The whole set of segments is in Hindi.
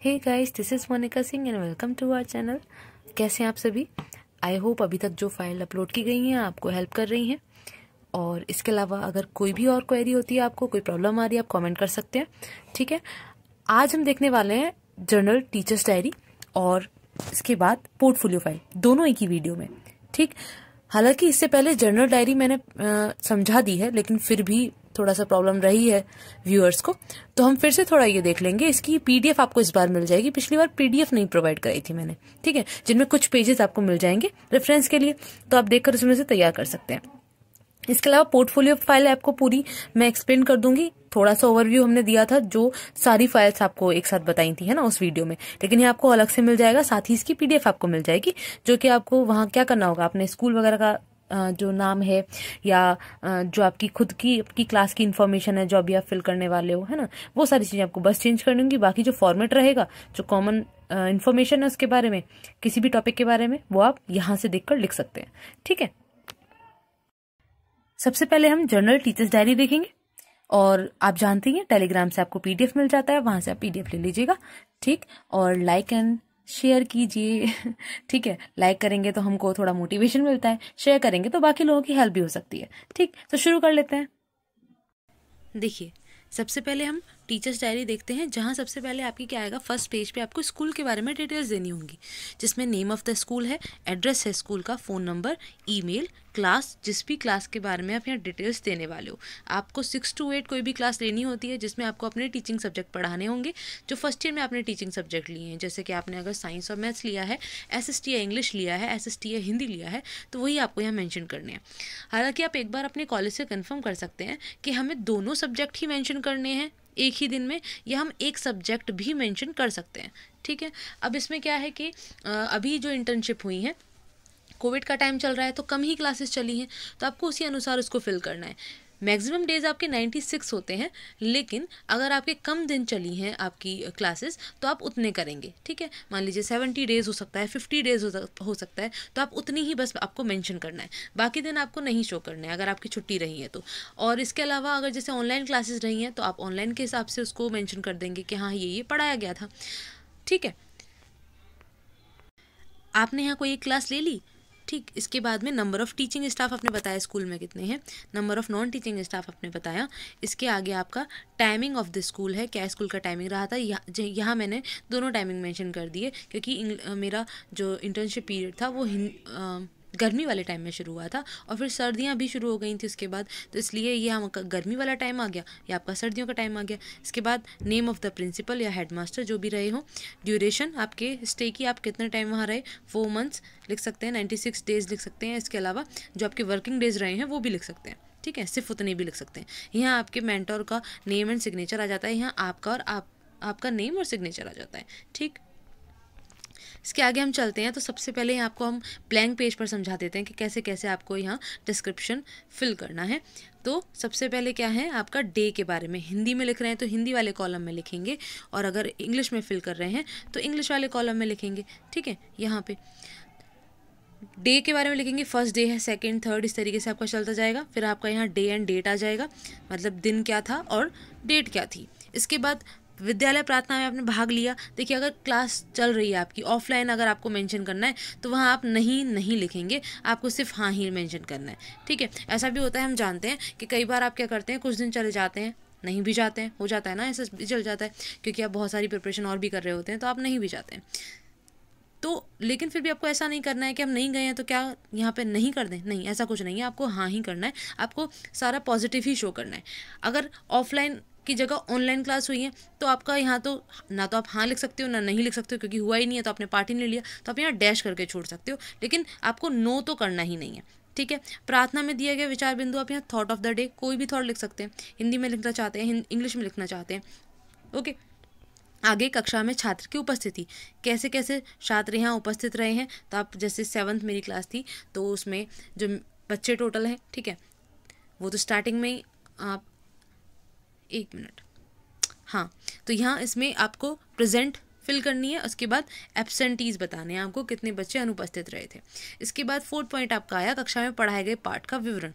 Hey guys, this is Monika Singh and welcome to our channel. कैसे हैं आप सभी? आई होप अभी तक जो फाइल अपलोड की गई हैं आपको हेल्प कर रही हैं। और इसके अलावा अगर कोई भी और क्वेरी होती है, आपको कोई प्रॉब्लम आ रही है, आप कमेंट कर सकते हैं। ठीक है, आज हम देखने वाले हैं जर्नल टीचर्स डायरी और इसके बाद पोर्टफोलियो फाइल, दोनों एक ही वीडियो में। ठीक, हालांकि इससे पहले जर्नल डायरी मैंने समझा दी है, लेकिन फिर भी थोड़ा सा प्रॉब्लम रही है व्यूअर्स को, तो हम फिर से थोड़ा ये देख लेंगे। इसकी पीडीएफ आपको इस बार मिल जाएगी, पिछली बार पीडीएफ नहीं प्रोवाइड कराई थी मैंने। ठीक है, जिनमें कुछ पेजेस आपको मिल जाएंगे रेफरेंस के लिए, तो आप देखकर उसमें से तैयार कर सकते हैं। इसके अलावा पोर्टफोलियो फाइल आपको पूरी मैं एक्सप्लेन कर दूंगी। थोड़ा सा ओवरव्यू हमने दिया था, जो सारी फाइल्स आपको एक साथ बताई थी, है ना, उस वीडियो में, लेकिन ये आपको अलग से मिल जाएगा। साथ ही इसकी पीडीएफ आपको मिल जाएगी, जो कि आपको वहां क्या करना होगा, अपने स्कूल वगैरह का जो नाम है या जो आपकी खुद की आपकी क्लास की इन्फॉर्मेशन है जो अभी आप फिल करने वाले हो, है ना, वो सारी चीजें आपको बस चेंज करनी होंगी। बाकी जो फॉर्मेट रहेगा, जो कॉमन इन्फॉर्मेशन है उसके बारे में, किसी भी टॉपिक के बारे में, वो आप यहां से देखकर लिख सकते हैं। ठीक है, सबसे पहले हम जर्नल टीचर्स डायरी देखेंगे। और आप जानते हैं टेलीग्राम से आपको पीडीएफ मिल जाता है, वहां से आप पीडीएफ ले लीजिएगा। ठीक, और लाइक एंड शेयर कीजिए। ठीक है, लाइक करेंगे तो हमको थोड़ा मोटिवेशन मिलता है, शेयर करेंगे तो बाकी लोगों की हेल्प भी हो सकती है। ठीक, तो शुरू कर लेते हैं। देखिए, सबसे पहले हम टीचर्स डायरी देखते हैं, जहां सबसे पहले आपकी क्या आएगा, फर्स्ट पेज पे आपको स्कूल के बारे में डिटेल्स देनी होंगी, जिसमें नेम ऑफ द स्कूल है, एड्रेस है स्कूल का, फ़ोन नंबर, ईमेल, क्लास, जिस भी क्लास के बारे में आप यहाँ डिटेल्स देने वाले हो। आपको 6 to 8 कोई भी क्लास लेनी होती है, जिसमें आपको अपने टीचिंग सब्जेक्ट पढ़ाने होंगे, जो फर्स्ट ईयर में आपने टीचिंग सब्जेक्ट लिए हैं। जैसे कि आपने अगर साइंस और मैथ्स लिया है, एसएसटी या इंग्लिश लिया है, एसएसटी या हिंदी लिया है, तो वही आपको यहाँ मेंशन करने हैं। हालांकि आप एक बार अपने कॉलेज से कंफर्म कर सकते हैं कि हमें दोनों सब्जेक्ट ही मेंशन करने हैं एक ही दिन में, या हम एक सब्जेक्ट भी मेंशन कर सकते हैं। ठीक है, अब इसमें क्या है कि अभी जो इंटर्नशिप हुई है, कोविड का टाइम चल रहा है, तो कम ही क्लासेस चली हैं, तो आपको उसी अनुसार उसको फिल करना है। मैक्सिमम डेज आपके 96 होते हैं, लेकिन अगर आपके कम दिन चली हैं आपकी क्लासेस, तो आप उतने करेंगे। ठीक है, मान लीजिए 70 डेज हो सकता है, 50 डेज हो सकता है, तो आप उतनी ही बस आपको मेंशन करना है, बाकी दिन आपको नहीं शो करना है अगर आपकी छुट्टी रही है तो। और इसके अलावा अगर जैसे ऑनलाइन क्लासेस रही हैं, तो आप ऑनलाइन के हिसाब से उसको मेंशन कर देंगे कि हाँ ये पढ़ाया गया था। ठीक है, आपने यहाँ कोई एक क्लास ले ली। ठीक, इसके बाद में नंबर ऑफ़ टीचिंग स्टाफ आपने बताया स्कूल में कितने हैं, number of non teaching staff आपने बताया। इसके आगे आपका टाइमिंग ऑफ द स्कूल है, क्या स्कूल का टाइमिंग रहा था। यहाँ मैंने दोनों टाइमिंग मेंशन कर दिए, क्योंकि मेरा जो इंटर्नशिप पीरियड था वो गर्मी वाले टाइम में शुरू हुआ था, और फिर सर्दियाँ भी शुरू हो गई थी उसके बाद, तो इसलिए ये आपका गर्मी वाला टाइम आ गया, या आपका सर्दियों का टाइम आ गया। इसके बाद नेम ऑफ़ द प्रिंसिपल या हेडमास्टर जो भी रहे हों, ड्यूरेशन आपके स्टे की, आप कितना टाइम वहाँ रहे, 4 months लिख सकते हैं, 96 डेज़ लिख सकते हैं। इसके अलावा जो आपके वर्किंग डेज़ रहे हैं वो भी लिख सकते हैं। ठीक है, सिर्फ उतने भी लिख सकते हैं। यहाँ आपके मेंटर का नेम एंड सिग्नेचर आ जाता है, यहाँ आपका और आपका नेम और सिग्नेचर आ जाता है। ठीक, इसके आगे हम चलते हैं, तो सबसे पहले आपको हम ब्लैंक पेज पर समझा देते हैं कि कैसे कैसे आपको यहाँ डिस्क्रिप्शन फिल करना है। तो सबसे पहले क्या है, आपका डे के बारे में, हिंदी में लिख रहे हैं तो हिंदी वाले कॉलम में लिखेंगे, और अगर इंग्लिश में फिल कर रहे हैं तो इंग्लिश वाले कॉलम में लिखेंगे। ठीक है, यहाँ पे डे के बारे में लिखेंगे, फर्स्ट डे है, सेकंड, थर्ड, इस तरीके से आपका चलता जाएगा। फिर आपका यहाँ डे एंड डेट आ जाएगा, मतलब दिन क्या था और डेट क्या थी। इसके बाद विद्यालय प्रार्थना में आपने भाग लिया। देखिए, अगर क्लास चल रही है आपकी ऑफलाइन, अगर आपको मेंशन करना है तो वहाँ आप नहीं लिखेंगे, आपको सिर्फ हाँ ही मेंशन करना है। ठीक है, ऐसा भी होता है, हम जानते हैं कि कई बार आप क्या करते हैं, कुछ दिन चले जाते हैं, नहीं भी जाते हैं, हो जाता है ना, ऐसा भी चल जाता है, क्योंकि आप बहुत सारी प्रिपरेशन और भी कर रहे होते हैं, तो आप नहीं भी जाते हैं। तो लेकिन फिर भी आपको ऐसा नहीं करना है कि हम नहीं गए हैं तो क्या यहाँ पे नहीं कर दें, नहीं, ऐसा कुछ नहीं है, आपको हाँ ही करना है, आपको सारा पॉजिटिव ही शो करना है। अगर ऑफलाइन की जगह ऑनलाइन क्लास हुई है, तो आपका यहाँ तो ना तो आप हाँ लिख सकते हो ना नहीं लिख सकते हो, क्योंकि हुआ ही नहीं है, तो आपने पार्ट ही नहीं लिया, तो आप यहाँ डैश करके छोड़ सकते हो, लेकिन आपको नो तो करना ही नहीं है। ठीक है, प्रार्थना में दिया गया विचार बिंदु, आप यहाँ थॉट ऑफ द डे कोई भी थॉट लिख सकते हैं, हिंदी में लिखना चाहते हैं, इंग्लिश में लिखना चाहते हैं। ओके, आगे कक्षा में छात्र की उपस्थिति, कैसे कैसे छात्र यहाँ उपस्थित रहे हैं, तो आप जैसे 7th मेरी क्लास थी, तो उसमें जो बच्चे टोटल हैं, ठीक है, वो तो स्टार्टिंग में ही आप 1 मिनट, हाँ, तो यहाँ इसमें आपको प्रेजेंट फिल करनी है। उसके बाद एब्सेंटीज बताने हैं आपको, कितने बच्चे अनुपस्थित रहे थे। इसके बाद 4th पॉइंट आपका आया, कक्षा में पढ़ाए गए पाठ का विवरण,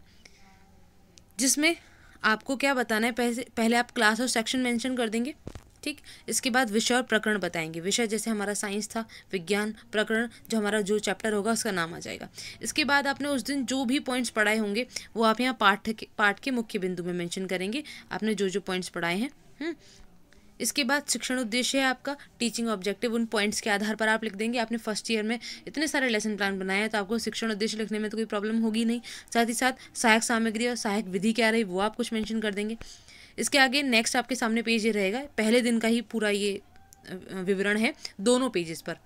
जिसमें आपको क्या बताना है, पहले आप क्लास और सेक्शन मेंशन कर देंगे। ठीक। इसके बाद विषय और प्रकरण बताएंगे। विषय जैसे हमारा साइंस था, विज्ञान, प्रकरण जो हमारा जो चैप्टर होगा उसका नाम आ जाएगा। इसके बाद आपने उस दिन जो भी पॉइंट्स पढ़ाए होंगे वो आप यहाँ पाठ के मुख्य बिंदु में मेंशन करेंगे, आपने जो जो पॉइंट्स पढ़ाए हैं। इसके बाद शिक्षण उद्देश्य है आपका, टीचिंग ऑब्जेक्टिव, उन पॉइंट्स के आधार पर आप लिख देंगे। आपने फर्स्ट ईयर में इतने सारे लेसन प्लान बनाए हैं तो आपको शिक्षण उद्देश्य लिखने में तो कोई प्रॉब्लम होगी नहीं। साथ ही साथ सहायक सामग्री और सहायक विधि क्या रही वो आप कुछ मेंशन कर देंगे। इसके आगे नेक्स्ट आपके सामने पेज ये रहेगा, पहले दिन का ही पूरा ये विवरण है दोनों पेजेस पर,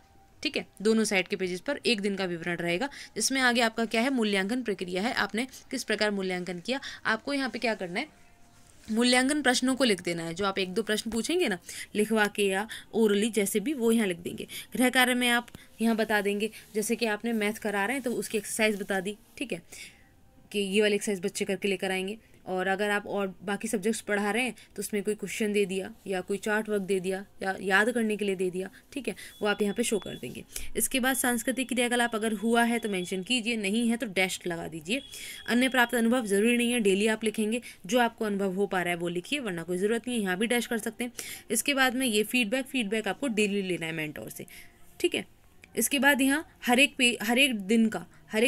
ठीक है, दोनों साइड के पेजेस पर एक दिन का विवरण रहेगा, जिसमें आगे आपका क्या है, मूल्यांकन प्रक्रिया है, आपने किस प्रकार मूल्यांकन किया। आपको यहाँ पे क्या करना है, मूल्यांकन प्रश्नों को लिख देना है। जो आप 1-2 प्रश्न पूछेंगे ना लिखवा के या ओरली जैसे भी, वो यहाँ लिख देंगे। गृह कार्य में आप यहाँ बता देंगे, जैसे कि आपने मैथ करा रहे हैं तो उसकी एक्सरसाइज बता दी, ठीक है, कि ये वाली एक्सरसाइज बच्चे करके लेकर आएंगे। और अगर आप और बाकी सब्जेक्ट्स पढ़ा रहे हैं तो उसमें कोई क्वेश्चन दे दिया या कोई चार्ट वर्क दे दिया या याद करने के लिए दे दिया, ठीक है, वो आप यहाँ पे शो कर देंगे। इसके बाद सांस्कृतिक क्रियाकलाप अगर हुआ है तो मेंशन कीजिए, नहीं है तो डैश लगा दीजिए। अन्य प्राप्त अनुभव जरूरी नहीं है डेली आप लिखेंगे, जो आपको अनुभव हो पा रहा है वो लिखिए, वरना कोई ज़रूरत नहीं है, यहाँ भी डैश कर सकते हैं। इसके बाद में ये फीडबैक आपको डेली लेना है मेंटोर से, ठीक है। इसके बाद यहाँ हर एक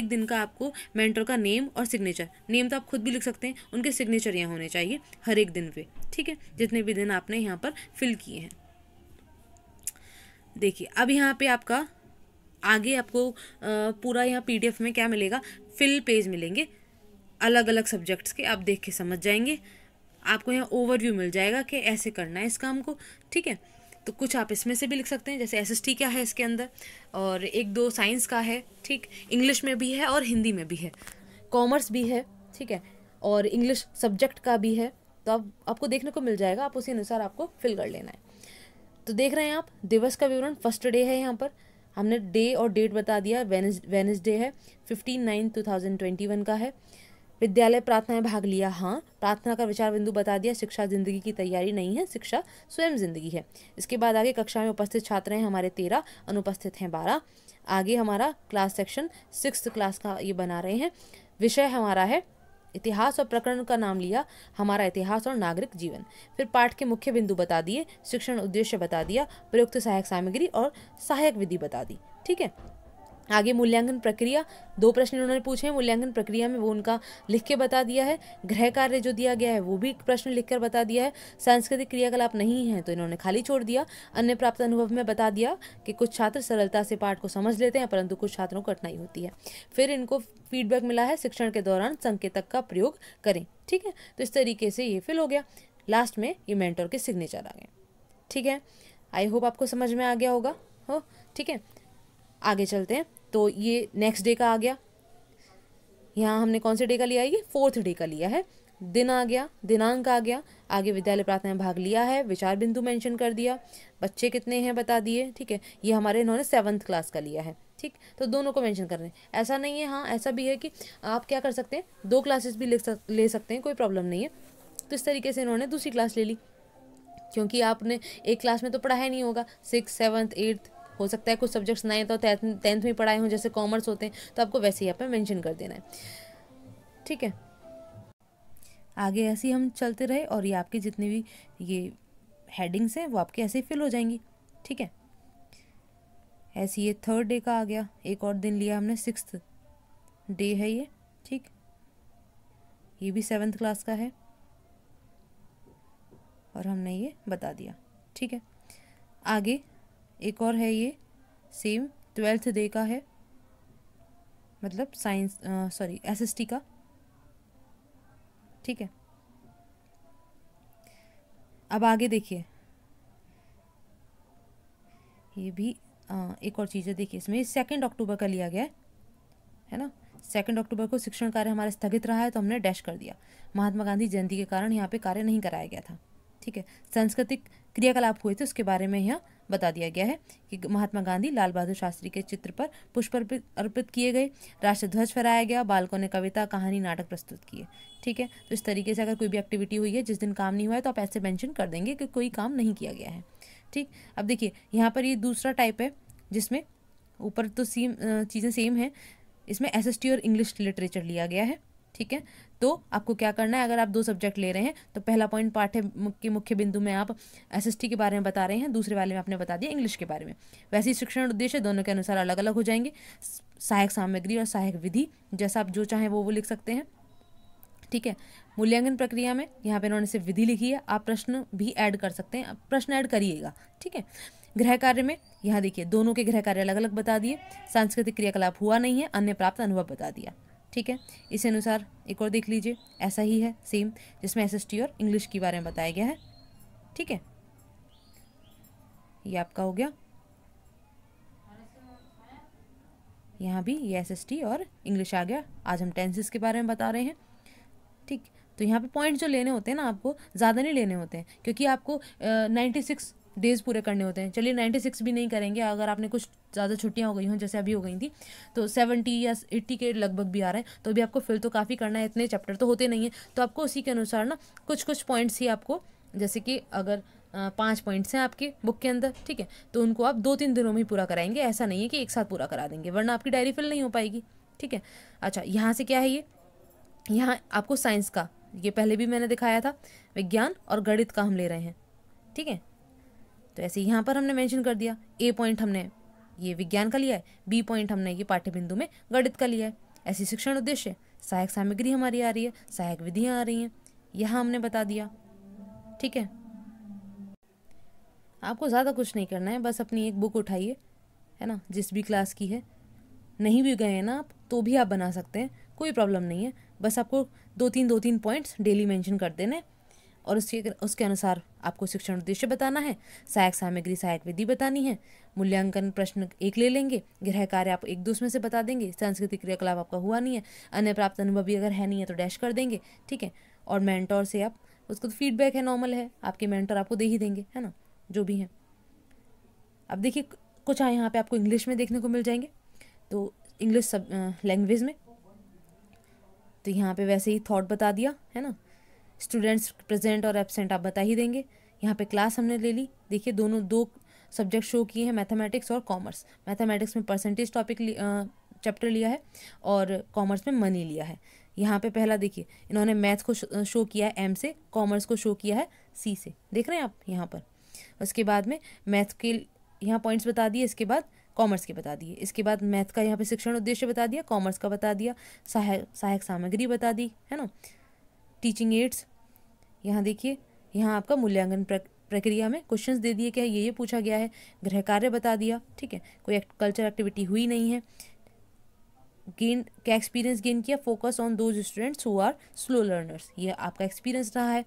दिन का आपको मेंटर का नेम और सिग्नेचर, नेम तो आप खुद भी लिख सकते हैं, उनके सिग्नेचर यहाँ होने चाहिए हर एक दिन पे, ठीक है, जितने भी दिन आपने यहाँ पर फिल किए हैं। देखिए अब यहाँ पे आपका आगे आपको पूरा यहाँ PDF में क्या मिलेगा, फिल पेज मिलेंगे अलग अलग सब्जेक्ट्स के, आप देख के समझ जाएंगे। आपको यहाँ ओवरव्यू मिल जाएगा कि ऐसे करना है इस काम को, ठीक है। तो कुछ आप इसमें से भी लिख सकते हैं, जैसे SST क्या है इसके अंदर, और 1-2 साइंस का है, ठीक, इंग्लिश में भी है और हिंदी में भी है, कॉमर्स भी है, ठीक है, और इंग्लिश सब्जेक्ट का भी है। तो अब आपको देखने को मिल जाएगा, आप उसी अनुसार आपको फिल कर लेना है। तो देख रहे हैं आप दिवस का विवरण, फर्स्ट डे है, यहाँ पर हमने डे और डेट बता दिया, वेडनेसडे है, 15/9/2021 का है। विद्यालय प्रार्थना में भाग लिया, हाँ, प्रार्थना का विचार बिंदु बता दिया, शिक्षा जिंदगी की तैयारी नहीं है, शिक्षा स्वयं जिंदगी है। इसके बाद आगे कक्षा में उपस्थित छात्र हैं हमारे 13, अनुपस्थित हैं 12। आगे हमारा क्लास सेक्शन 6th क्लास का ये बना रहे हैं। विषय हमारा है इतिहास और प्रकरण का नाम लिया हमारा इतिहास और नागरिक जीवन। फिर पाठ के मुख्य बिंदु बता दिए, शिक्षण उद्देश्य बता दिया, प्रयुक्त सहायक सामग्री और सहायक विधि बता दी, ठीक है। आगे मूल्यांकन प्रक्रिया, 2 प्रश्न उन्होंने पूछे हैं मूल्यांकन प्रक्रिया में, वो उनका लिख के बता दिया है। गृह कार्य जो दिया गया है वो भी प्रश्न लिखकर बता दिया है। सांस्कृतिक क्रियाकलाप नहीं है तो इन्होंने खाली छोड़ दिया। अन्य प्राप्त अनुभव में बता दिया कि कुछ छात्र सरलता से पाठ को समझ लेते हैं परंतु कुछ छात्रों को कठिनाई होती है। फिर इनको फीडबैक मिला है शिक्षण के दौरान संकेतक का प्रयोग करें, ठीक है। तो इस तरीके से ये फिल हो गया। लास्ट में ये मेंटर के सिग्नेचर आ गए, ठीक है। आई होप आपको समझ में आ गया होगा, हो, ठीक है। आगे चलते हैं। तो ये नेक्स्ट डे का आ गया, यहाँ हमने कौन से डे का लिया है, ये 4th डे का लिया है। दिन आ गया, दिनांक आ गया, आगे विद्यालय प्रार्थना में भाग लिया है, विचार बिंदु मेंशन कर दिया, बच्चे कितने हैं बता दिए, ठीक है। ये हमारे इन्होंने 7th क्लास का लिया है, ठीक, तो दोनों को मेंशन कर रहे हैं। ऐसा नहीं है, हाँ ऐसा भी है कि आप क्या कर सकते हैं, 2 क्लासेस भी ले सकते हैं, कोई प्रॉब्लम नहीं है। तो इस तरीके से इन्होंने दूसरी क्लास ले ली, क्योंकि आपने एक क्लास में तो पढ़ाया नहीं होगा, 6th 7th 8th हो सकता है कुछ सब्जेक्ट्स नए तो 10th में पढ़ाए हों, जैसे कॉमर्स होते हैं, तो आपको वैसे ही यहाँ पे मेंशन कर देना है, ठीक है। आगे ऐसे ही हम चलते रहे और ये आपके जितने भी ये हेडिंग्स हैं वो आपके ऐसे ही फिल हो जाएंगी, ठीक है। ऐसे ये 3rd डे का आ गया, एक और दिन लिया हमने, 6th डे है ये, ठीक, ये भी 7th क्लास का है और हमने ये बता दिया, ठीक है। आगे एक और है, ये सेम 12th डे का है, मतलब साइंस SST का, ठीक है। अब आगे देखिए, ये भी एक और चीज़ है, देखिए इसमें 2 अक्टूबर का लिया गया है ना। 2 अक्टूबर को शिक्षण कार्य हमारा स्थगित रहा है तो हमने डैश कर दिया। महात्मा गांधी जयंती के कारण यहाँ पे कार्य नहीं कराया गया था, ठीक है। सांस्कृतिक क्रियाकलाप हुए थे उसके बारे में यहाँ बता दिया गया है कि महात्मा गांधी लाल बहादुर शास्त्री के चित्र पर पुष्प अर्पित किए गए, राष्ट्रध्वज फहराया गया, बालकों ने कविता कहानी नाटक प्रस्तुत किए, ठीक है। तो इस तरीके से अगर कोई भी एक्टिविटी हुई है जिस दिन काम नहीं हुआ है तो आप ऐसे मेंशन कर देंगे कि कोई काम नहीं किया गया है, ठीक। अब देखिए यहाँ पर ये दूसरा टाइप है जिसमें ऊपर तो चीज़ें सेम हैं, इसमें SST और इंग्लिश लिटरेचर लिया गया है, ठीक है। तो आपको क्या करना है, अगर आप 2 सब्जेक्ट ले रहे हैं तो पहला पॉइंट पाठ्य के मुख्य बिंदु में आप एसएसटी के बारे में बता रहे हैं, दूसरे वाले में आपने बता दिया इंग्लिश के बारे में। वैसे ही शिक्षण उद्देश्य दोनों के अनुसार अलग अलग हो जाएंगे। सहायक सामग्री और सहायक विधि, जैसा आप जो चाहें वो लिख सकते हैं, ठीक है। मूल्यांकन प्रक्रिया में यहाँ पे इन्होंने सिर्फ विधि लिखी है, आप प्रश्न भी ऐड कर सकते हैं, आप प्रश्न ऐड करिएगा, ठीक है। गृह कार्य में यहाँ देखिए दोनों के गृह कार्य अलग अलग बता दिए। सांस्कृतिक क्रियाकलाप हुआ नहीं है, अन्य प्राप्त अनुभव बता दिया, ठीक है। इस अनुसार एक और देख लीजिए, ऐसा ही है सेम, जिसमें एसएसटी और इंग्लिश के बारे में बताया गया है, ठीक है। ये आपका हो गया, यहाँ भी ये एसएसटी और इंग्लिश आ गया। आज हम टेंसेस के बारे में बता रहे हैं, ठीक। तो यहाँ पे पॉइंट जो लेने होते हैं ना, आपको ज़्यादा नहीं लेने होते हैं, क्योंकि आपको 96 डेज़ पूरे करने होते हैं। चलिए 96 भी नहीं करेंगे, अगर आपने कुछ ज़्यादा छुट्टियाँ हो गई हों, जैसे अभी हो गई थी, तो 70 या 80 के लगभग भी आ रहे हैं, तो भी आपको फिल तो काफ़ी करना है, इतने चैप्टर तो होते नहीं है। तो आपको उसी के अनुसार ना कुछ पॉइंट्स ही आपको, जैसे कि अगर 5 पॉइंट्स हैं आपके बुक के अंदर, ठीक है, तो उनको आप 2-3 दिनों में ही पूरा कराएंगे। ऐसा नहीं है कि एक साथ पूरा करा देंगे, वरना आपकी डायरी फिल नहीं हो पाएगी, ठीक है। अच्छा, यहाँ से क्या है, ये यहाँ आपको साइंस का, ये पहले भी मैंने दिखाया था, विज्ञान और गणित का हम ले रहे हैं, ठीक है। तो ऐसे यहाँ पर हमने मेंशन कर दिया, ए पॉइंट हमने ये विज्ञान का लिया है, बी पॉइंट हमने ये पाठ्य बिंदु में गणित का लिया है। ऐसी शिक्षण उद्देश्य, सहायक सामग्री हमारी आ रही है, सहायक विधियाँ आ रही हैं, यहाँ हमने बता दिया, ठीक है। आपको ज़्यादा कुछ नहीं करना है, बस अपनी एक बुक उठाइए, है ना, जिस भी क्लास की है, नहीं भी गए हैं ना आप तो भी आप बना सकते हैं, कोई प्रॉब्लम नहीं है। बस आपको 2-3 पॉइंट्स डेली मेंशन कर देने, और उसके अनुसार आपको शिक्षण उद्देश्य बताना है, सहायक सामग्री सहायक विधि बतानी है, मूल्यांकन प्रश्न 1 ले लेंगे, गृह कार्य आप 1-2 में से बता देंगे, सांस्कृतिक क्रियाकलाप आपका हुआ नहीं है, अन्य प्राप्त अनुभव भी अगर है नहीं है तो डैश कर देंगे, ठीक है। और मेंटोर से आप, उसको तो फीडबैक है, नॉर्मल है, आपके मेंटर आपको दे ही देंगे, है ना, जो भी है। अब देखिए कुछ यहाँ पे आपको इंग्लिश में देखने को मिल जाएंगे, तो इंग्लिश सब लैंग्वेज में, तो यहाँ पे वैसे ही थॉट बता दिया, है ना। स्टूडेंट्स प्रेजेंट और एब्सेंट आप बता ही देंगे। यहाँ पे क्लास हमने ले ली, देखिए दोनों 2 सब्जेक्ट शो किए हैं, मैथमेटिक्स और कॉमर्स। मैथमेटिक्स में परसेंटेज टॉपिक चैप्टर लिया है, और कॉमर्स में मनी लिया है। यहाँ पे पहला देखिए इन्होंने मैथ्स को शो किया है एम से, कॉमर्स को शो किया है सी से, देख रहे हैं आप यहाँ पर। उसके बाद में मैथ्स के यहाँ पॉइंट्स बता दिए, इसके बाद कॉमर्स के बता दिए, इसके बाद मैथ का यहाँ पे शिक्षण उद्देश्य बता दिया, कॉमर्स का बता दिया, सहायक सामग्री बता दी, है ना, टीचिंग एड्स। यहाँ देखिए, यहाँ आपका मूल्यांकन प्रक्रिया में क्वेश्चंस दे दिए, क्या ये पूछा गया है, गृह कार्य बता दिया, ठीक है, कोई कल्चर एक्टिविटी हुई नहीं है, गेन क्या एक्सपीरियंस गेन किया, focus on those students who are slow learners, ये आपका एक्सपीरियंस रहा है।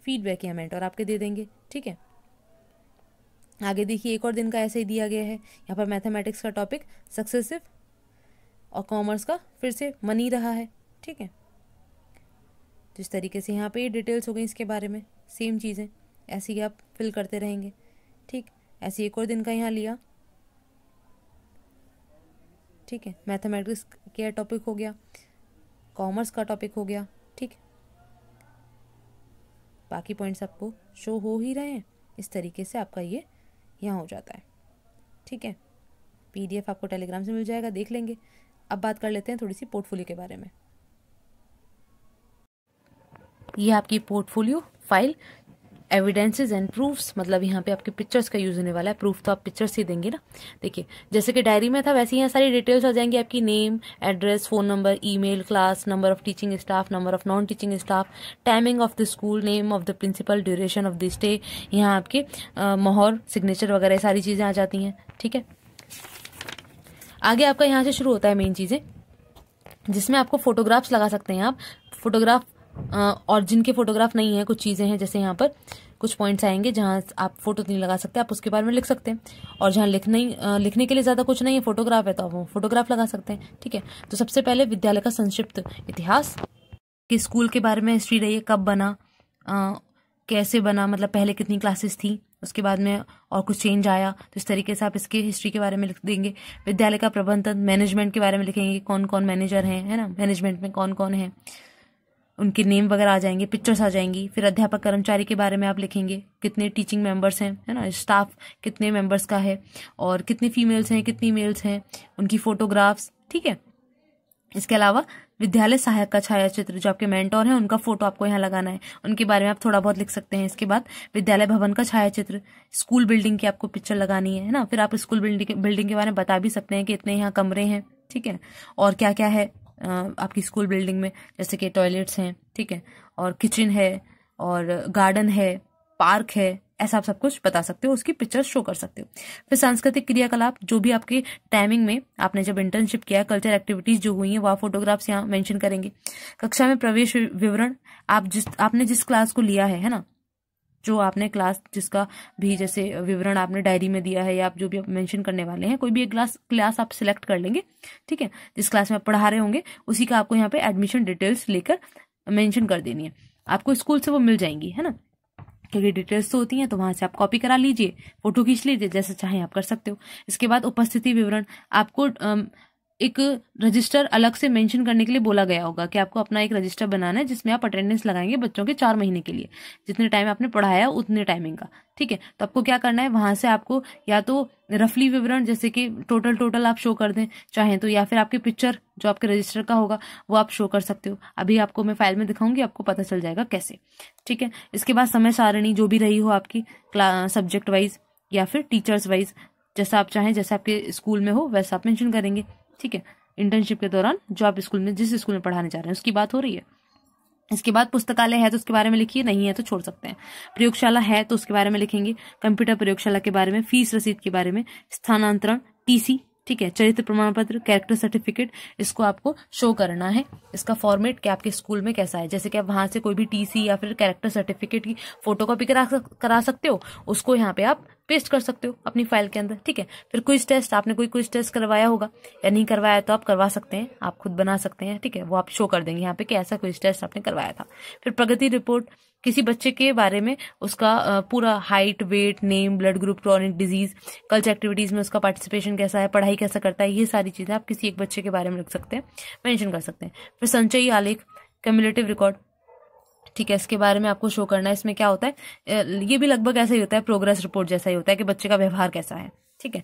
फीडबैक या मेंटर आपके दे देंगे, ठीक है। आगे देखिए एक और दिन का ऐसे ही दिया गया है, यहाँ पर मैथमेटिक्स का टॉपिक सक्सेसिव और कॉमर्स का फिर से मनी रहा है, ठीक है। तो इस तरीके से यहाँ पे ये डिटेल्स हो गई इसके बारे में, सेम चीज़ें ऐसे ही आप फिल करते रहेंगे, ठीक। ऐसे एक और दिन का यहाँ लिया, ठीक है, मैथमेटिक्स का टॉपिक हो गया, कॉमर्स का टॉपिक हो गया, ठीक। बाकी पॉइंट्स आपको शो हो ही रहे हैं, इस तरीके से आपका ये यहाँ हो जाता है, ठीक है। PDF आपको टेलीग्राम से मिल जाएगा, देख लेंगे। अब बात कर लेते हैं थोड़ी सी पोर्टफोलियो के बारे में। ये आपकी portfolio file, evidences and proofs, मतलब यहाँ पे आपके पिक्चर्स का यूज़ होने वाला है। प्रूफ तो आप पिक्चर्स ही देंगे ना। देखिए जैसे कि डायरी में था वैसे यहाँ सारी डिटेल्स आ जाएंगी आपकी, name, address, phone number, email, class, number of teaching staff, number of non teaching staff, timing of the school, name of the principal, duration of the stay, यहाँ आपके मोहर, सिग्नेचर वगैरह सारी चीज़ें आ जाती हैं, ठीक है। आगे आपका यहाँ से शुरू होता है मेन चीज़ें, जिसमें आपको फोटोग्राफ्स लगा सकते हैं आप। फोटोग्राफ और जिनके फोटोग्राफ नहीं है, कुछ चीज़ें हैं, जैसे यहाँ पर कुछ पॉइंट्स आएंगे जहाँ आप फोटो नहीं लगा सकते, आप उसके बारे में लिख सकते हैं। और जहाँ लिखने के लिए ज़्यादा कुछ नहीं है, फोटोग्राफ है, तो आप वो फोटोग्राफ लगा सकते हैं, ठीक है। तो सबसे पहले विद्यालय का संक्षिप्त इतिहास, कि स्कूल के बारे में हिस्ट्री रही है, कब बना, कैसे बना, मतलब पहले कितनी क्लासेस थी, उसके बाद में और कुछ चेंज आया, तो इस तरीके से आप इसके हिस्ट्री के बारे में लिख देंगे। विद्यालय का प्रबंधन, मैनेजमेंट के बारे में लिखेंगे, कौन कौन मैनेजर हैं, है ना, मैनेजमेंट में कौन कौन है, उनके नेम वगैरह आ जाएंगे, पिक्चर्स आ जाएंगी। फिर अध्यापक कर्मचारी के बारे में आप लिखेंगे, कितने टीचिंग मेंबर्स हैं, है ना, स्टाफ कितने मेंबर्स का है, और कितनी फीमेल्स हैं कितनी मेल्स हैं, उनकी फोटोग्राफ्स, ठीक है। इसके अलावा विद्यालय सहायक का छायाचित्र, जो आपके मेंटोर हैं उनका फोटो आपको यहाँ लगाना है, उनके बारे में आप थोड़ा बहुत लिख सकते हैं। इसके बाद विद्यालय भवन का छायाचित्र, स्कूल बिल्डिंग की आपको पिक्चर लगानी है ना। फिर आप स्कूल बिल्डिंग के बारे में बता भी सकते हैं कि इतने यहाँ कमरे हैं, ठीक है, और क्या क्या है आपकी स्कूल बिल्डिंग में, जैसे कि टॉयलेट्स हैं, ठीक है, और किचन है और गार्डन है, पार्क है, ऐसा आप सब कुछ बता सकते हो, उसकी पिक्चर्स शो कर सकते हो। फिर सांस्कृतिक क्रियाकलाप, जो भी आपके टाइमिंग में आपने जब इंटर्नशिप किया, कल्चर एक्टिविटीज जो हुई हैं वो आप फोटोग्राफ्स यहाँ मेंशन करेंगे। कक्षा में प्रवेश विवरण, आपने जिस क्लास को लिया है ना, जो आपने क्लास जिसका भी जैसे विवरण आपने डायरी में दिया है या आप जो भी मेंशन करने वाले हैं, कोई भी एक क्लास आप सिलेक्ट कर लेंगे, ठीक है, जिस क्लास में आप पढ़ा रहे होंगे उसी का आपको यहाँ पे एडमिशन डिटेल्स लेकर मेंशन कर देनी है। आपको स्कूल से वो मिल जाएंगी, है ना, क्योंकि डिटेल्स तो होती हैं, तो वहां से आप कॉपी करा लीजिए, फोटो खींच लीजिए, जैसे चाहें आप कर सकते हो। इसके बाद उपस्थिति विवरण, आपको एक रजिस्टर अलग से मेंशन करने के लिए बोला गया होगा कि आपको अपना एक रजिस्टर बनाना है जिसमें आप अटेंडेंस लगाएंगे बच्चों के 4 महीने के लिए, जितने टाइम आपने पढ़ाया उतने टाइमिंग का, ठीक है। तो आपको क्या करना है, वहां से आपको या तो रफली विवरण जैसे कि टोटल आप शो कर दें चाहें तो, या फिर आपकी पिक्चर जो आपके रजिस्टर का होगा वो आप शो कर सकते हो। अभी आपको मैं फाइल में दिखाऊंगी, आपको पता चल जाएगा कैसे, ठीक है। इसके बाद समय सारणी जो भी रही हो आपकी सब्जेक्ट वाइज या फिर टीचर्स वाइज, जैसा आप चाहें, जैसा आपके स्कूल में हो वैसा आप मेंशन करेंगे, ठीक है। इंटर्नशिप के दौरान जो आप स्कूल में जिस स्कूल में पढ़ाने जा रहे हैं उसकी बात हो रही है। इसके बाद पुस्तकालय है तो उसके बारे में लिखिए, नहीं है तो छोड़ सकते हैं। प्रयोगशाला है तो उसके बारे में लिखेंगे, कंप्यूटर प्रयोगशाला के बारे में, फीस रसीद के बारे में, स्थानांतरण, टीसी, ठीक है, चरित्र प्रमाण पत्र, कैरेक्टर सर्टिफिकेट, इसको आपको शो करना है। इसका फॉर्मेट क्या आपके स्कूल में कैसा है, जैसे कि आप वहां से कोई भी टीसी या फिर कैरेक्टर सर्टिफिकेट की फोटोकॉपी करा सकते हो, उसको यहाँ पे आप पेस्ट कर सकते हो अपनी फाइल के अंदर, ठीक है। फिर क्विज टेस्ट, आपने कोई क्विज टेस्ट करवाया होगा या नहीं करवाया तो आप करवा सकते हैं, आप खुद बना सकते हैं, ठीक है, वो आप शो कर देंगे यहाँ पे कि ऐसा क्विज टेस्ट आपने करवाया था। फिर प्रगति रिपोर्ट, किसी बच्चे के बारे में उसका पूरा height, weight, name, blood group, chronic disease, culture activities में उसका पार्टिसिपेशन कैसा है, पढ़ाई कैसा करता है, ये सारी चीजें आप किसी एक बच्चे के बारे में लिख सकते हैं, मेंशन कर सकते हैं। फिर संचयी आलेख, क्यूमुलेटिव रिकॉर्ड, ठीक है, इसके बारे में आपको शो करना है। इसमें क्या होता है, ये भी लगभग ऐसा ही होता है, प्रोग्रेस रिपोर्ट जैसा ही होता है कि बच्चे का व्यवहार कैसा है, ठीक है,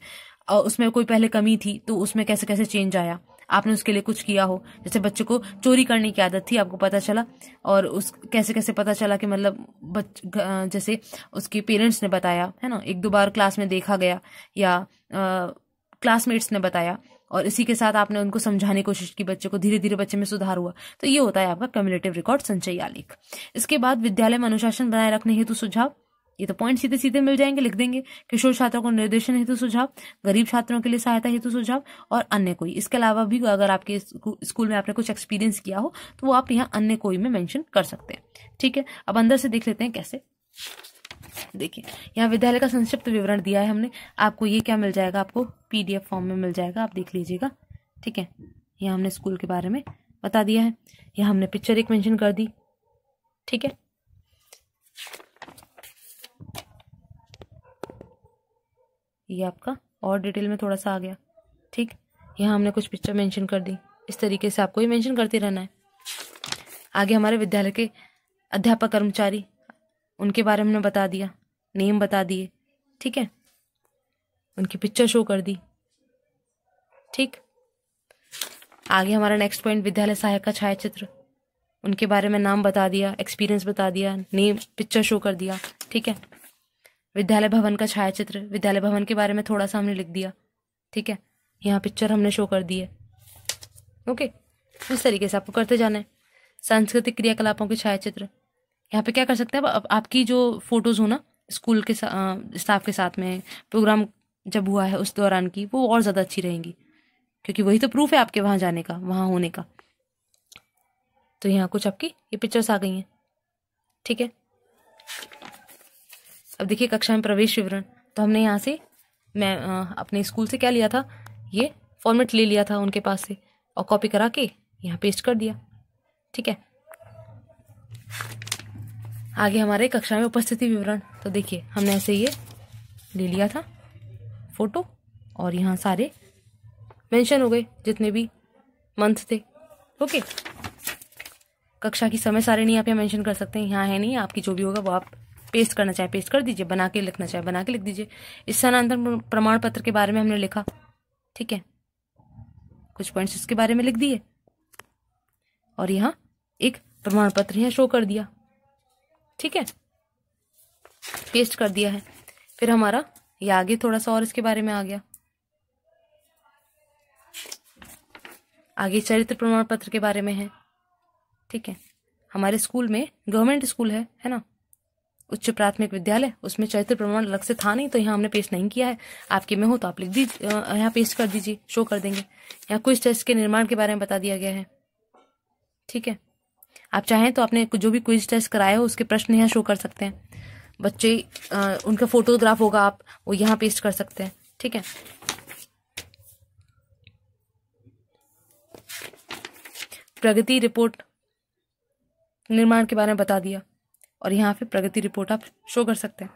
और उसमें कोई पहले कमी थी तो उसमें कैसे कैसे चेंज आया, आपने उसके लिए कुछ किया हो, जैसे बच्चे को चोरी करने की आदत थी, आपको पता चला, और उस कैसे कैसे पता चला कि मतलब जैसे उसके पेरेंट्स ने बताया, है ना, 1-2 बार क्लास में देखा गया या क्लासमेट्स ने बताया, और इसी के साथ आपने उनको समझाने की कोशिश की, बच्चे को धीरे धीरे बच्चे में सुधार हुआ, तो ये होता है आपका क्यूमुलेटिव रिकॉर्ड, संचयी आलेख। इसके बाद विद्यालय में अनुशासन बनाए रखने हेतु सुझाव, ये तो पॉइंट सीधे सीधे मिल जाएंगे, लिख देंगे। किशोर छात्रों को निर्देशन हेतु सुझाव, गरीब छात्रों के लिए सहायता हेतु सुझाव, और अन्य कोई। इसके अलावा भी अगर आपके स्कूल में आपने कुछ एक्सपीरियंस किया हो तो वो आप यहाँ अन्य कोई में मेंशन कर सकते हैं, ठीक है। अब अंदर से देख लेते हैं कैसे। देखिए, यहाँ विद्यालय का संक्षिप्त विवरण दिया है हमने, आपको ये क्या मिल जाएगा, आपको PDF फॉर्म में मिल जाएगा, आप देख लीजिएगा, ठीक है। यहाँ हमने स्कूल के बारे में बता दिया है, यहाँ हमने पिक्चर एक मेंशन कर दी, ठीक है। ये आपका और डिटेल में थोड़ा सा आ गया, ठीक। यहाँ हमने कुछ पिक्चर मेंशन कर दी, इस तरीके से आपको ये मेंशन करते रहना है। आगे हमारे विद्यालय के अध्यापक कर्मचारी, उनके बारे में हमने बता दिया, नेम बता दिए, ठीक है, उनकी पिक्चर शो कर दी, ठीक। आगे हमारा नेक्स्ट पॉइंट, विद्यालय सहायक का छायाचित्र, उनके बारे में नाम बता दिया, एक्सपीरियंस बता दिया, नेम, पिक्चर शो कर दिया, ठीक है। विद्यालय भवन का छायाचित्र, विद्यालय भवन के बारे में थोड़ा सा हमने लिख दिया, ठीक है, यहाँ पिक्चर हमने शो कर दी है, ओके। इस तरीके से आपको करते जाना है। सांस्कृतिक क्रियाकलापों के छायाचित्र, यहाँ पे क्या कर सकते हैं, आपकी जो फोटोज हो ना स्कूल के स्टाफ के साथ में प्रोग्राम जब हुआ है उस दौरान की, वो और ज्यादा अच्छी रहेंगी, क्योंकि वही तो प्रूफ है आपके वहां जाने का, वहां होने का। तो यहाँ कुछ आपकी ये पिक्चर्स आ गई हैं, ठीक है। अब देखिए कक्षा में प्रवेश विवरण, तो हमने यहाँ से मैं अपने स्कूल से क्या लिया था, ये फॉर्मेट ले लिया था उनके पास से और कॉपी करा के यहाँ पेस्ट कर दिया, ठीक है। आगे हमारे कक्षा में उपस्थिति विवरण, तो देखिए हमने ऐसे ये ले लिया था फोटो और यहाँ सारे मेंशन हो गए जितने भी मंथ थे, ओके। कक्षा की समय सारिणी आप यहाँ मेंशन कर सकते हैं, यहाँ है नहीं, आपकी जो भी होगा वो आप पेस्ट करना चाहे पेस्ट कर दीजिए, बना के लिखना चाहे बना के लिख दीजिए। स्थानांतरण प्रमाण पत्र के बारे में हमने लिखा, ठीक है, कुछ पॉइंट्स इसके बारे में लिख दिए। और यहाँ एक प्रमाण पत्र यहाँ शो कर दिया, ठीक है, पेस्ट कर दिया है। फिर हमारा ये आगे थोड़ा सा और इसके बारे में आ गया। आगे चरित्र प्रमाण पत्र के बारे में है, ठीक है। हमारे स्कूल में, गवर्नमेंट स्कूल है ना, उच्च प्राथमिक विद्यालय, उसमें चरित्र प्रमाण अलग से था नहीं, तो यहाँ हमने पेस्ट नहीं किया है। आपके में हो तो आप लिख दीजिए, यहाँ पेस्ट कर दीजिए, शो कर देंगे। यहाँ क्विज टेस्ट के निर्माण के बारे में बता दिया गया है, ठीक है। आप चाहें तो आपने जो भी क्विज टेस्ट कराया हो उसके प्रश्न यहाँ शो कर सकते हैं। बच्चे उनका फोटोग्राफ होगा, आप वो यहाँ पेस्ट कर सकते हैं, ठीक है। प्रगति रिपोर्ट निर्माण के बारे में बता दिया, और यहाँ पे प्रगति रिपोर्ट आप शो कर सकते हैं,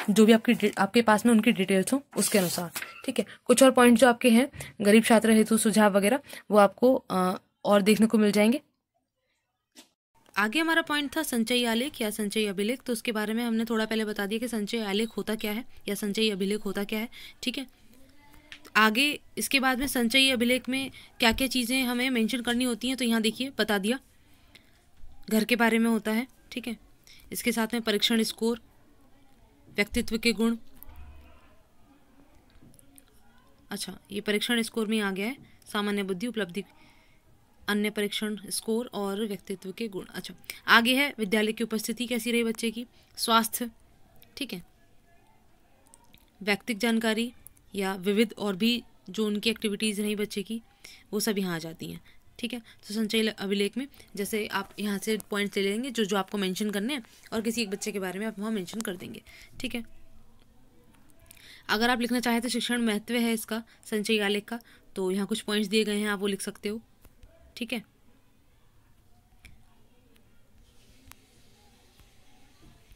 जो भी आपके पास में उनकी डिटेल्स हो उसके अनुसार, ठीक है। कुछ और पॉइंट जो आपके हैं गरीब छात्र हेतु सुझाव वगैरह, वो आपको और देखने को मिल जाएंगे। आगे हमारा पॉइंट था संचयी आलेख या संचयी अभिलेख। तो उसके बारे में हमने थोड़ा पहले बता दिया कि संचयी आलेख होता क्या है या संचयी अभिलेख होता क्या है, ठीक है। आगे इसके बाद में संचयी अभिलेख में क्या क्या चीज़ें हमें मेंशन करनी होती हैं, तो यहाँ देखिए बता दिया, घर के बारे में होता है, ठीक है। इसके साथ में परीक्षण स्कोर, व्यक्तित्व के गुण, अच्छा ये परीक्षण स्कोर में आ गया है, सामान्य बुद्धि, उपलब्धि, अन्य परीक्षण स्कोर और व्यक्तित्व के गुण। अच्छा आगे है विद्यालय की उपस्थिति कैसी रही बच्चे की, स्वास्थ्य, ठीक है, व्यक्तिगत जानकारी या विविध और भी जो उनकी एक्टिविटीज़ रही बच्चे की, वो सब यहाँ आ जाती हैं, ठीक है। तो संचयी अभिलेख में जैसे आप यहाँ से पॉइंट्स ले लेंगे जो जो आपको मेंशन करने हैं, और किसी एक बच्चे के बारे में आप वहाँ मेंशन कर देंगे, ठीक है। अगर आप लिखना चाहें तो शिक्षण महत्व है इसका, संचयी आलेख का, तो यहाँ कुछ पॉइंट्स दिए गए हैं, आप वो लिख सकते हो, ठीक है।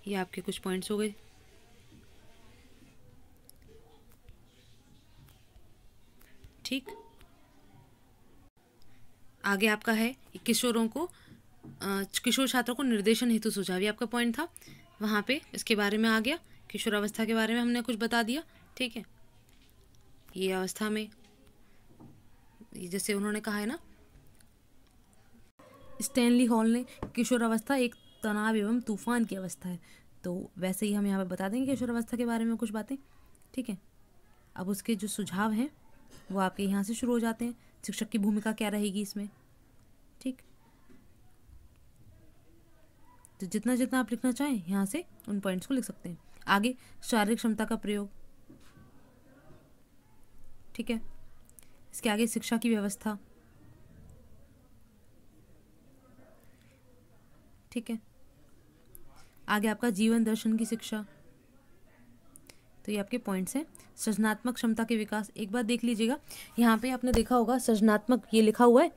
ये आपके कुछ पॉइंट्स हो गए, ठीक। आगे आपका है किशोरों को किशोर छात्रों को निर्देशन हेतु सुझाव, ये आपका पॉइंट था, वहाँ पे इसके बारे में आ गया, किशोरावस्था के बारे में हमने कुछ बता दिया, ठीक है। ये अवस्था में जैसे उन्होंने कहा है ना, स्टैनली हॉल ने किशोरावस्था एक तनाव एवं तूफान की अवस्था है, तो वैसे ही हम यहाँ पे बता देंगे किशोरावस्था के बारे में कुछ बातें, ठीक है। अब उसके जो सुझाव हैं वो आपके यहाँ से शुरू हो जाते हैं, शिक्षक की भूमिका क्या रहेगी इसमें, ठीक। तो जितना जितना आप लिखना चाहें यहाँ से उन पॉइंट्स को लिख सकते हैं। आगे शारीरिक क्षमता का प्रयोग, ठीक है। इसके आगे शिक्षा की व्यवस्था, ठीक है। आगे आपका जीवन दर्शन की शिक्षा, तो ये आपके पॉइंट्स हैं। सृजनात्मक क्षमता के विकास, एक बार देख लीजिएगा, यहाँ पे आपने देखा होगा सृजनात्मक ये लिखा हुआ है,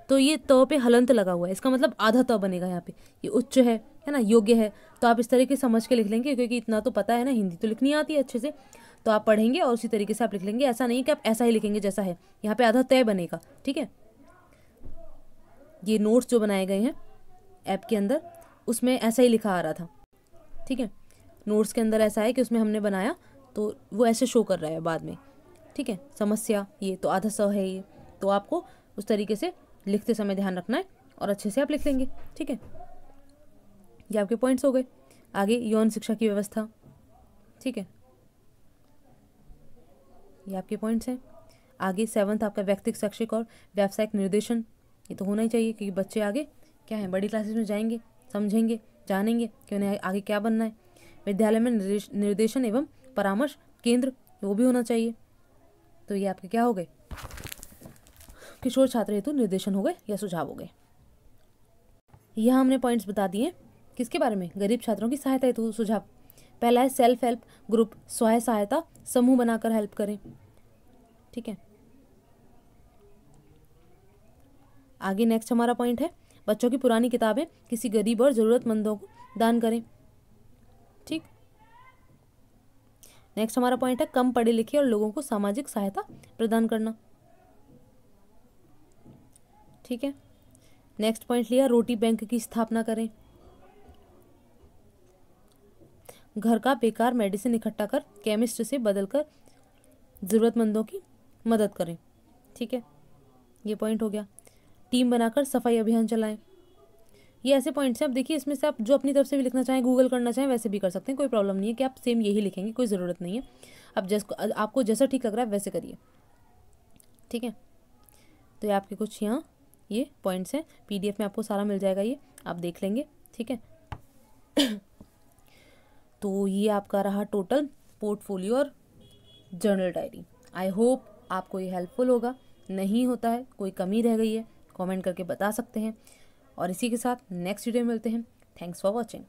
तो ये त पे हलंत लगा हुआ है, इसका मतलब आधा त बनेगा यहाँ पे, ये उच्च है ना, योग्य है, तो आप इस तरीके से समझ के लिख लेंगे, क्योंकि इतना तो पता है ना, हिंदी तो लिखनी आती है अच्छे से, तो आप पढ़ेंगे और उसी तरीके से आप लिख लेंगे। ऐसा नहीं कि आप ऐसा ही लिखेंगे जैसा है, यहाँ पे आधा तय बनेगा, ठीक है। ये नोट्स जो बनाए गए हैं ऐप के अंदर, उसमें ऐसा ही लिखा आ रहा था, ठीक है। नोट्स के अंदर ऐसा है कि उसमें हमने बनाया तो वो ऐसे शो कर रहा है बाद में, ठीक है। समस्या ये तो आधा स है, ये तो आपको उस तरीके से लिखते समय ध्यान रखना है और अच्छे से आप लिख लेंगे, ठीक है। ये आपके पॉइंट्स हो गए। आगे यौन शिक्षा की व्यवस्था, ठीक है, ये आपके पॉइंट्स हैं। आगे 7th आपका व्यक्तिगत शैक्षिक और व्यावसायिक निर्देशन, ये तो होना ही चाहिए, क्योंकि बच्चे आगे क्या है, बड़ी क्लासेस में जाएंगे, समझेंगे, जानेंगे कि उन्हें आगे क्या बनना है। विद्यालय में निर्देशन एवं परामर्श केंद्र, वो भी होना चाहिए। तो ये आपके क्या हो गए, किशोर छात्र हेतु निर्देशन हो गए या सुझाव हो गए। यहाँ हमने पॉइंट्स बता दिए किसके बारे में, गरीब छात्रों की सहायता हेतु सुझाव। पहला है सेल्फ हेल्प ग्रुप, स्वयं सहायता समूह बनाकर हेल्प करें, ठीक है। आगे नेक्स्ट हमारा पॉइंट है बच्चों की पुरानी किताबें किसी गरीब और जरूरतमंदों को दान करें, ठीक। नेक्स्ट हमारा पॉइंट है कम पढ़े लिखे और लोगों को सामाजिक सहायता प्रदान करना, ठीक है। नेक्स्ट पॉइंट लिया रोटी बैंक की स्थापना करें, घर का बेकार मेडिसिन इकट्ठा कर केमिस्ट से बदलकर जरूरतमंदों की मदद करें, ठीक है। ये पॉइंट हो गया। टीम बनाकर सफाई अभियान चलाएं। ये ऐसे पॉइंट्स हैं। अब देखिए इसमें से आप जो अपनी तरफ से भी लिखना चाहें, गूगल करना चाहें, वैसे भी कर सकते हैं, कोई प्रॉब्लम नहीं है कि आप सेम यही लिखेंगे, कोई ज़रूरत नहीं है। अब आपको जैसा ठीक लग रहा है वैसे करिए, ठीक है। तो ये आपके कुछ यहाँ ये पॉइंट्स हैं, PDF में आपको सारा मिल जाएगा, ये आप देख लेंगे, ठीक है। तो ये आपका रहा टोटल पोर्टफोलियो और जर्नल डायरी। आई होप आपको ये हेल्पफुल होगा। नहीं होता है, कोई कमी रह गई है, कमेंट करके बता सकते हैं। और इसी के साथ नेक्स्ट वीडियो में मिलते हैं। Thanks for watching.